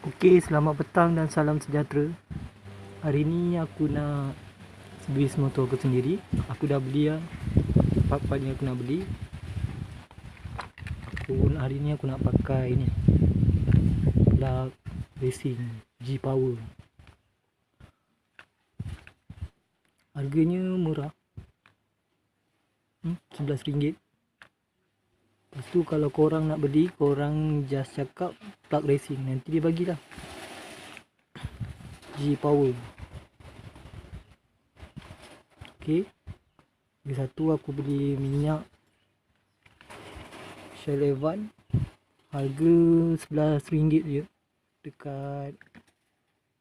Okey, selamat petang dan salam sejahtera. Hari ni aku nak servis motor aku sendiri. Aku dah beli lah. Part-part yang aku nak beli. Hari ni aku nak pakai ni, plug racing G-Power. Harganya murah, RM11. Lepas tu kalau korang nak beli, korang just cakap plug racing, nanti dia bagilah G-Power. Okay. Lagi satu aku beli minyak Shell Evan. Harga RM11 je dekat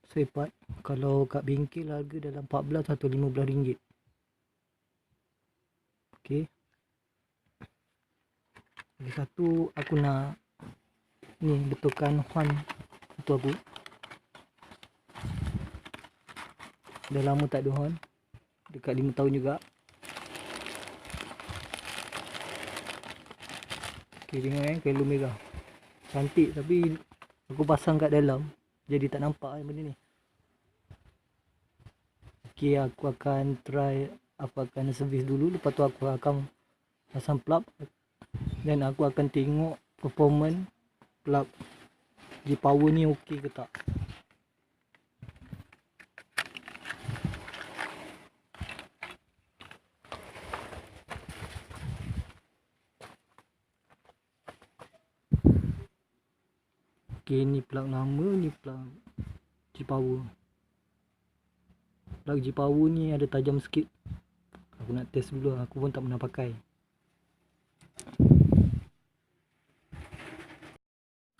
Sepat. Kalau kat bengkel harga dalam RM14 atau RM15. Okey. Lagi satu aku nak ni betulkan horn motor aku. Dah lama tak ada horn, dekat 5 tahun juga. Okey, tengok kalau merah cantik, tapi aku pasang kat dalam jadi tak nampak benda ni. Okey, aku akan try, aku akan servis dulu, lepas tu aku akan pasang plug dan aku akan tengok performance plug G-Power ni okey ke tak. Okey, ni plug lama, ni plug G-Power. Plug G-Power ni ada tajam sikit. Aku nak test dulu, aku pun tak pernah pakai.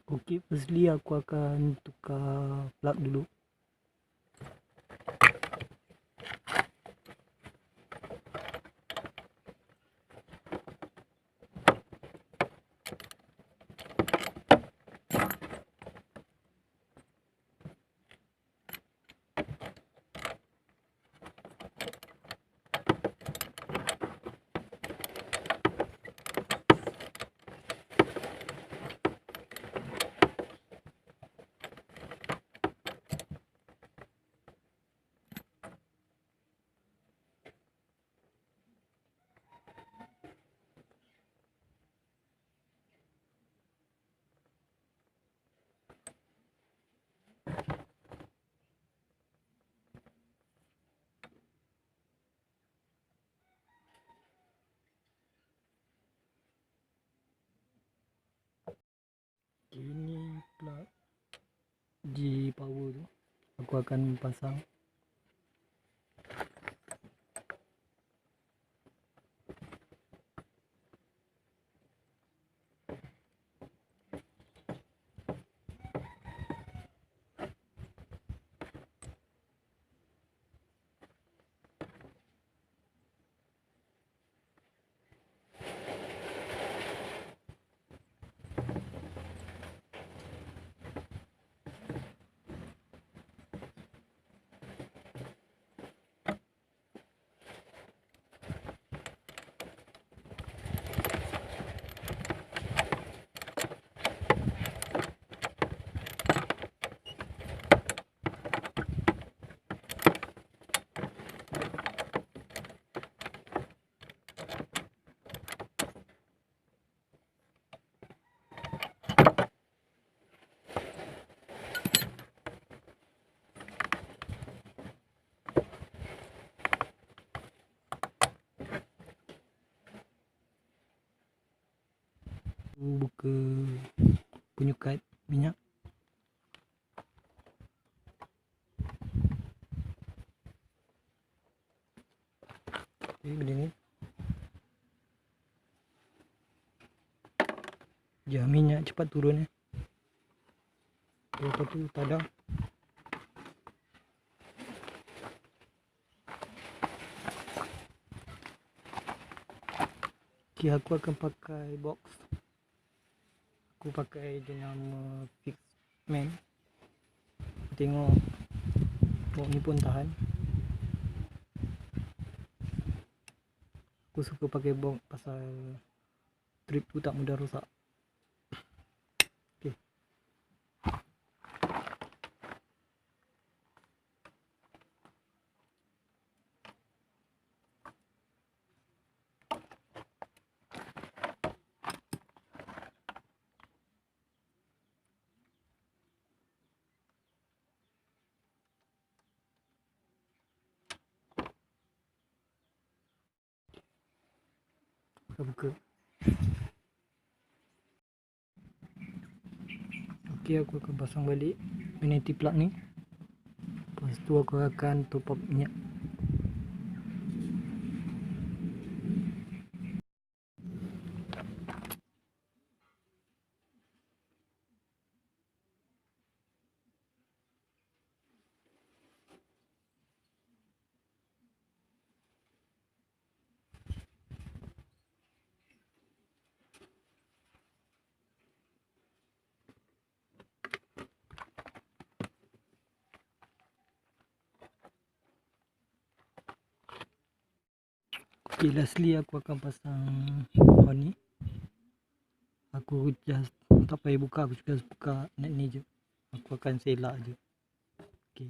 Okey, firstly aku akan tukar plug dulu. Ini plug G-Power tu aku akan pasang. Buka penyukat minyak. Jadi benda ni je minyak cepat turun ya. Lepas tu tadang. Okay, aku akan pakai box. Aku pakai je nama Fixman. Tengok box ni pun tahan. Aku suka pakai box pasal strip tu tak mudah rosak. Okay. buka. Okey, aku akan pasang balik vanity plug ni. Lepas tu aku akan top up minyak. Okay, lastly aku akan pasang horn ni. Aku just tak payah buka, aku just buka net ni je. Aku akan selak je. Okay.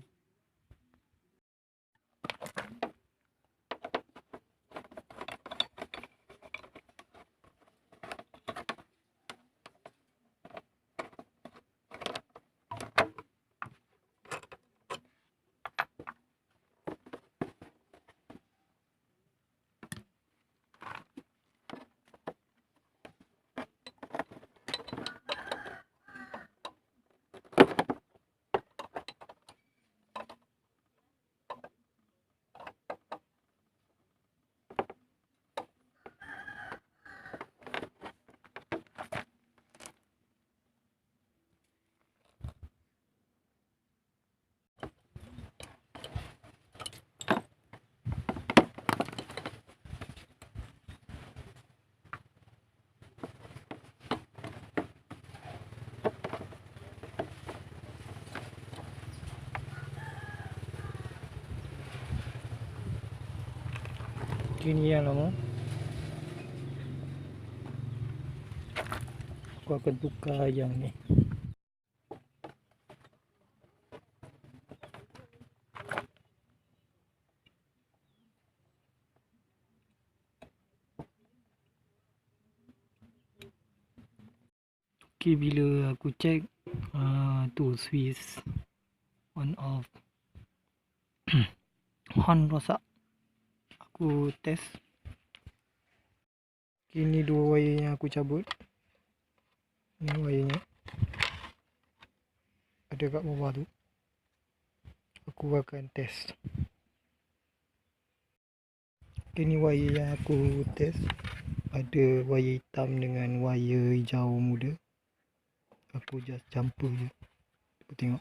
Ini yang lama. Aku akan tukar yang ni. Okay, bila aku check tu switch on off horn rosak, aku test. Okay, ni dua wire yang aku cabut. Ni wire-nya ada kat bawah tu. Aku akan test. Okay, ni wire yang aku test. Ada wire hitam dengan wire hijau muda. Aku just jumper je. Aku tengok.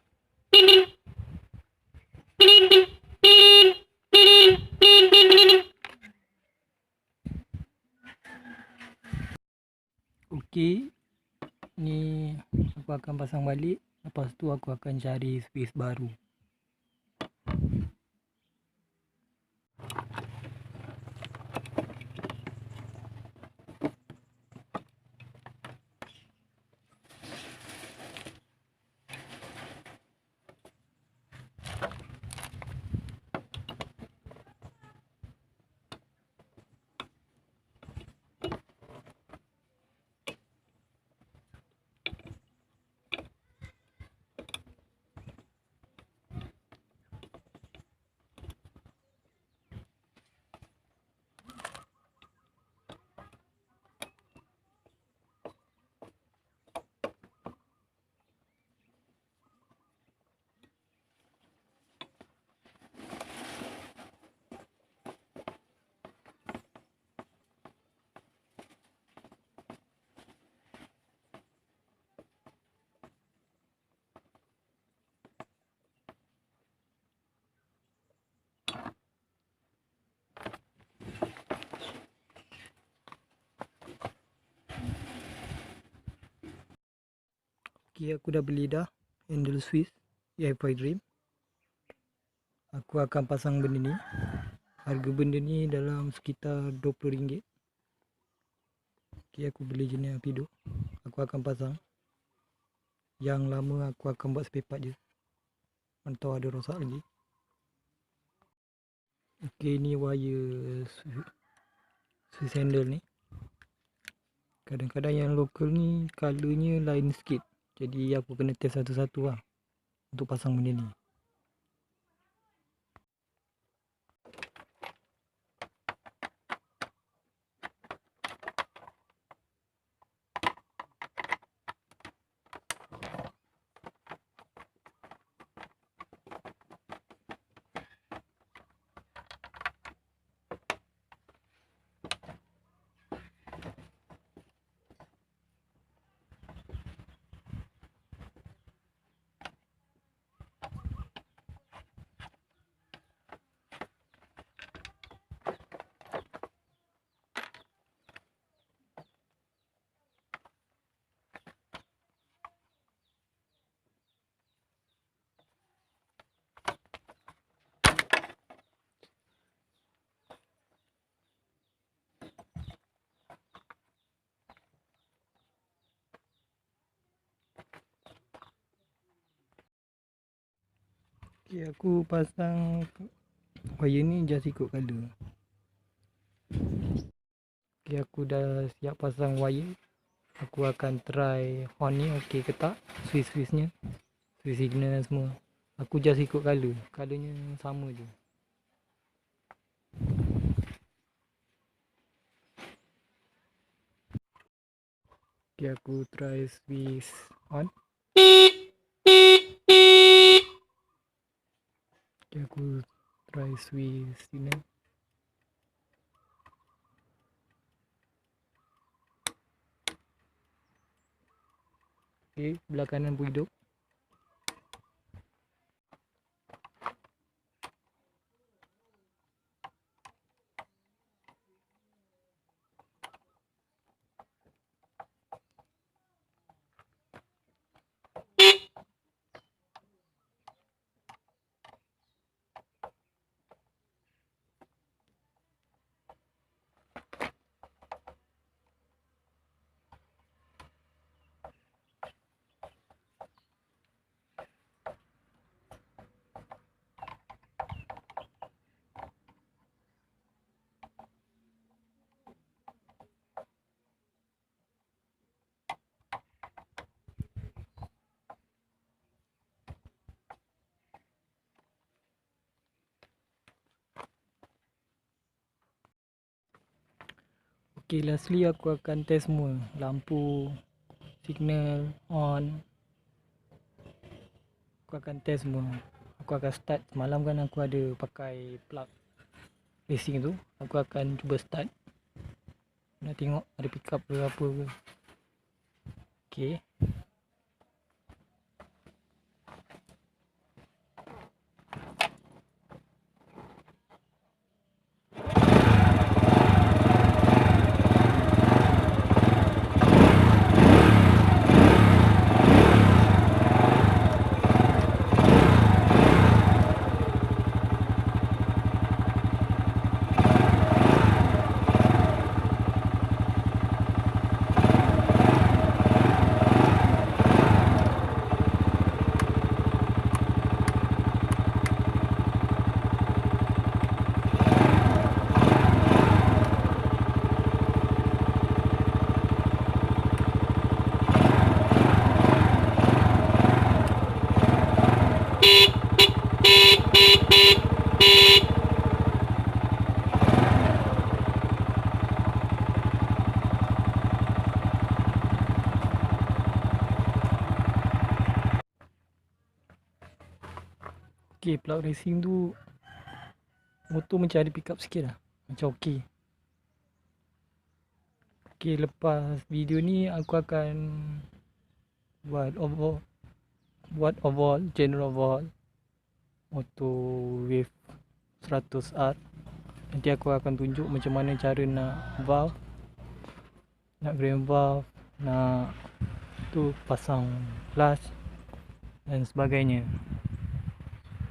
Okey, ni aku akan pasang balik. Lepas tu aku akan cari space baru. Okay, aku dah beli dah handle switch hi-fi dream. Aku akan pasang benda ni. Harga benda ni dalam sekitar RM20. Okay, aku beli jenis Apido. Aku akan pasang. Yang lama aku akan buat spare part je. Mantau ada rosak lagi. Okay, ni wire switch handle ni. Kadang-kadang yang lokal ni colornya lain sikit. Jadi aku kena test satu-satu lah untuk pasang benda ni. Okay, aku pasang wire ni just ikut color. Okay, aku dah siap pasang wire. Aku akan try horn ni okey ke tak, switch-switchnya, switch signal semua. Aku just ikut color, colornya sama je. Okay, aku try switch on. Okay, aku try switch signal. Okay, belah kanan pun hidup. Okay, lastly aku akan test semua. Lampu, signal, on. Aku akan test semua. Aku akan start. Semalam kan aku ada pakai plug racing tu. Aku akan cuba start. Nak tengok ada pick up ke apa ke. Okay. Okay, plug racing tu motor macam ada pick up sikit lah. Macam okay. Okay, lepas video ni aku akan buat overhaul, general overhaul motor wave 100R. Nanti aku akan tunjuk macam mana cara nak valve, nak gram valve, nak tu pasang flash dan sebagainya.